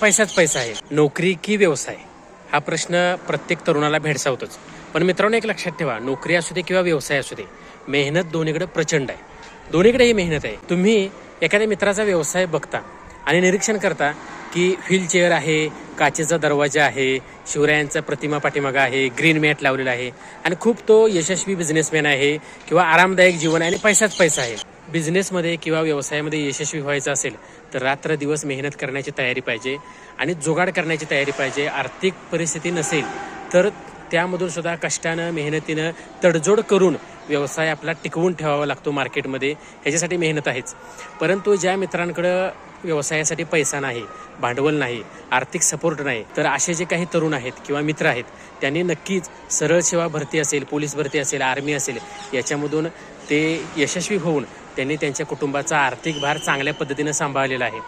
पैसाच पैसा आहे, नोकरी की व्यवसाय, हा प्रश्न प्रत्येक तरुणाला भेडसावतोच. पण मित्रांनो, एक लक्षात ठेवा, नोकरी असू दे किंवा व्यवसाय असू दे, मेहनत दोन्हीकडे प्रचंड आहे. दोन्हीकडेही मेहनत आहे. तुम्ही एखाद्या मित्राचा व्यवसाय बघता आणि निरीक्षण करता की व्हीलचेअर आहे, काचेचा दरवाजा आहे, शिवरायांचा प्रतिमा पाठीमागा आहे, ग्रीन मॅट लावलेला आहे आणि खूप तो यशस्वी बिझनेसमॅन आहे किंवा आरामदायक जीवन आहे आणि पैसाच पैसा आहे. बिझनेसमध्ये किंवा व्यवसायामध्ये यशस्वी व्हायचं असेल तर रात्र दिवस मेहनत करण्याची तयारी पाहिजे आणि जुगाड करण्याची तयारी पाहिजे. आर्थिक परिस्थिती नसेल तर त्यामधून सुद्धा कष्टानं मेहनतीनं तडजोड करून व्यवसाय आपला टिकवून ठेवावा लागतो मार्केटमध्ये. ह्याच्यासाठी मेहनत आहेच. परंतु ज्या मित्रांकडं व्यवसायासाठी पैसा नाही, भांडवल नाही, आर्थिक सपोर्ट नाही, तर असे जे काही तरुण आहेत किंवा मित्र आहेत त्यांनी नक्कीच सरळ सेवा भरती असेल, पोलीस भरती असेल, आर्मी असेल, याच्यामधून ते यशस्वी होऊन त्यांनी त्यांच्या कुटुंबाचा आर्थिक भार चांगल्या पद्धतीनं सांभाळलेला आहे.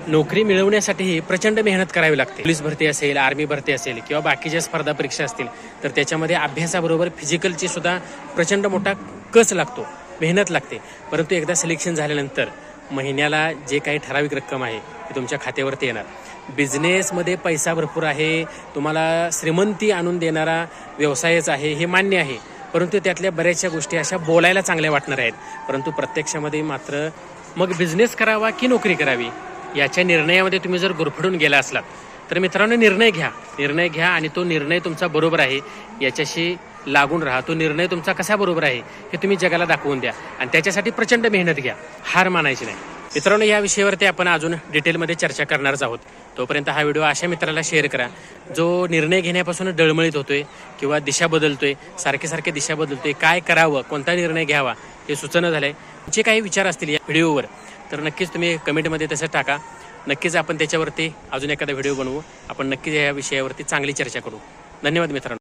नोकरी मिळवण्यासाठीही प्रचंड मेहनत करावी लागते. पोलीस भरती असेल, आर्मी भरती असेल किंवा बाकीच्या स्पर्धा परीक्षा असतील तर त्याच्यामध्ये अभ्यासाबरोबर फिजिकलची सुद्धा प्रचंड मोठा कस लागतो, मेहनत लागते. परंतु एकदा सिलेक्शन झाल्यानंतर महिन्याला जे काही ठराविक रक्कम आहे ती तुमच्या खात्यावरती येणार. बिझनेसमध्ये पैसा भरपूर आहे, तुम्हाला श्रीमंती आणून देणारा व्यवसायच आहे हे मान्य आहे. परंतु त्यातल्या बऱ्याचशा गोष्टी अशा बोलायला चांगल्या वाटणार आहेत, परंतु प्रत्यक्षामध्ये मात्र मग बिझनेस करावा की नोकरी करावी याच्या निर्णयामध्ये तुम्ही जर गुरफटून गेला असलात तर मित्रांनो, निर्णय घ्या आणि तो निर्णय तुमचा बरोबर आहे याच्याशी लागून राहा. तो निर्णय तुमचा कसा बरोबर आहे हे तुम्ही जगाला दाखवून द्या आणि त्याच्यासाठी प्रचंड मेहनत घ्या, हार मानायची नाही. मित्रांनो, या विषयावरती आपण अजून डिटेलमध्ये चर्चा करणारच आहोत. तोपर्यंत हा व्हिडिओ अशा मित्राला शेअर करा जो निर्णय घेण्यापासून डळमळीत होतोय किंवा दिशा बदलतोय, सारखे दिशा बदलतोय, काय करावं, कोणता निर्णय घ्यावा हे सुचना झालंय. जे काही विचार असतील या व्हिडिओवर तर नक्कीच तुम्ही कमेंटमध्ये तसं टाका. नक्कीच आपण त्याच्यावरती अजून एखादा व्हिडिओ बनवू. आपण नक्कीच या विषयावरती चांगली चर्चा करू. धन्यवाद मित्रांनो.